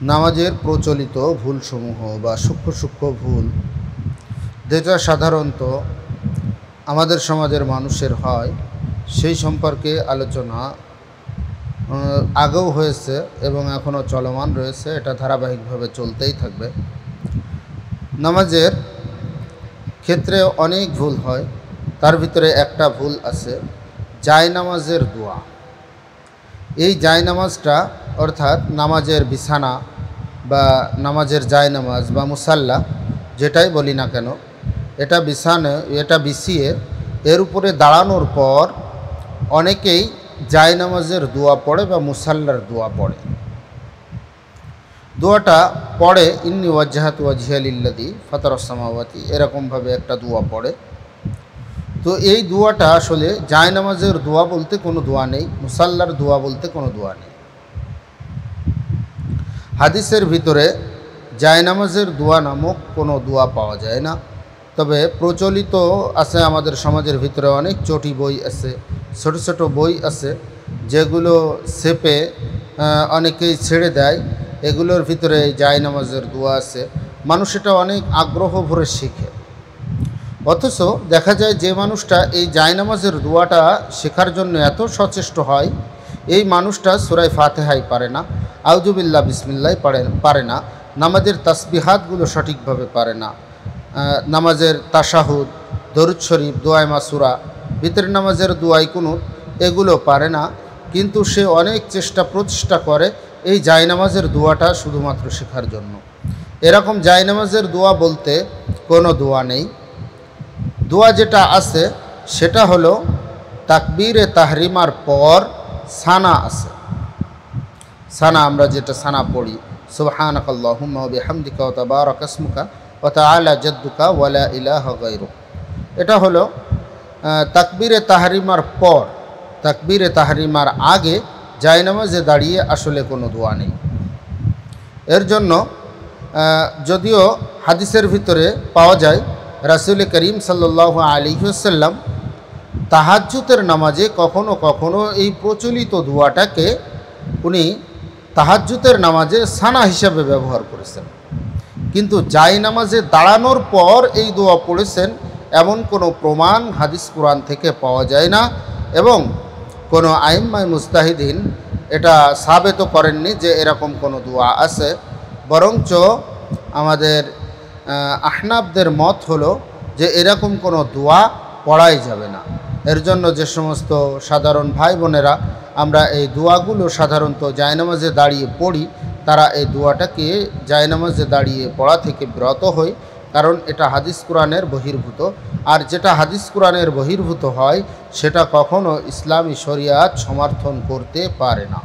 নামাজের প্রচলিত ভুলসমূহ বা সূক্ষ্ম সূক্ষ্ম ভুল যেটা সাধারণত আমাদের সমাজের মানুষের হয় সেই সম্পর্কে আলোচনা আগেও হয়েছে এবং এখনও চলমান রয়েছে। এটা ধারাবাহিকভাবে চলতেই থাকবে। নামাজের ক্ষেত্রে অনেক ভুল হয়, তার ভিতরে একটা ভুল আছে জায়নামাজের দোয়া। এই জায়নামাজটা অর্থাৎ নামাজের বিছানা বা নামাজের জায়নামাজ বা মুসাল্লা যেটাই বলি না কেন, এটা বিছিয়ে এর উপরে দাঁড়ানোর পর অনেকেই জায়নামাজের দোয়া পড়ে বা মুসাল্লার দোয়া পড়ে। দোয়াটা পড়ে ইন্নী ওয়াজ্জাহাতু ওয়াজহিয়া লিল্লাযী ফাতারাস সামাওয়াতি, এরকমভাবে একটা দোয়া পড়ে। তো এই দোয়াটা আসলে জায়নামাজের দোয়া বলতে কোনো দোয়া নেই, মুসাল্লার দোয়া বলতে কোনো দোয়া নেই। হাদিসের ভিতরে জায়নামাজের দোয়া নামক কোনো দোয়া পাওয়া যায় না। তবে প্রচলিত আছে আমাদের সমাজের ভিতরে অনেক চটি বই আছে, ছোট ছোট বই আছে যেগুলো ছেপে অনেকেই ছেড়ে দেয়। এগুলোর ভিতরে জায়নামাজের দোয়া আছে, মানুষ এটা অনেক আগ্রহ ভরে শিখে। অথচ দেখা যায় যে মানুষটা এই জায়নামাজের দোয়াটা শেখার জন্য এত সচেষ্ট হয়, এই মানুষটা সূরা ফাতিহাই পারে না, আউযুবিল্লাহ বিসমিল্লাহ পারে না, নামাজের তাসবিহাতগুলো সঠিকভাবে পারে না, নামাজের তাশাহুদ, দরুদ শরীফ, দোয়ায়ে মাসুরা, ভিতরের নামাজের দোয়ায়ে কুনুত এগুলো পারে না। কিন্তু সে অনেক প্রচেষ্টা করে এই জায়নামাজের দোয়াটা শুধুমাত্র শেখার জন্য। এরকম জায়নামাজের দোয়া বলতে কোনো দোয়া নেই। দোয়া যেটা আছে সেটা হলো তাকবীরে তাহরিমার পর সানা আছে। সানা আমরা যেটা সানা পড়ি, সুবহানাকাল্লাহুম্মা ওয়া বিহামদিকা ওয়া তাবারাকা ইসমুকা ওয়া তাআলা জাদ্দুকা ওয়া লা ইলাহা গায়রুক। এটা হলো তাকবীরে তাহরিমার পর। তাকবীরে তাহরিমার আগে জায়নামাজে দাঁড়িয়ে আসলে কোনো দোয়া নেই। এর জন্য যদিও হাদিসের ভিতরে পাওয়া যায় রাসূল করিম সাল্লাল্লাহু আলাইহি ওয়াসাল্লাম তাহাজ্জুদের নামাজে কখনো কখনো এই প্রচলিত দোয়াটাকে উনি তাহাজ্জুদের নামাজে সানা হিসাবে ব্যবহার করেছেন, কিন্তু জায়নামাজে দাঁড়ানোর পর এই দোয়া পড়েছেন এমন কোনো প্রমাণ হাদিস কুরআন থেকে পাওয়া যায় না। এবং কোনো আইম্মায়ে মুজতাহিদিন এটা সাবেত করেননি যে এরকম কোনো দোয়া আছে। বরঞ্চ আমাদের আহনাফদের মত হলো যে এরকম কোনো দোয়া পড়াই যাবে না। এর জন্য যে সমস্ত সাধারণ ভাই বোনেরা আমরা এই দোয়াগুলো সাধারণত জায়নামাজে দাঁড়িয়ে পড়ি, তারা এই দোয়াটাকে জায়নামাজে দাঁড়িয়ে পড়া থেকে বিরত হয়, কারণ এটা হাদিস কুরআনের বহির্ভূত। আর যেটা হাদিস কুরআনের বহির্ভূত হয় সেটা কখনো ইসলামী শরিয়াত সমর্থন করতে পারে না।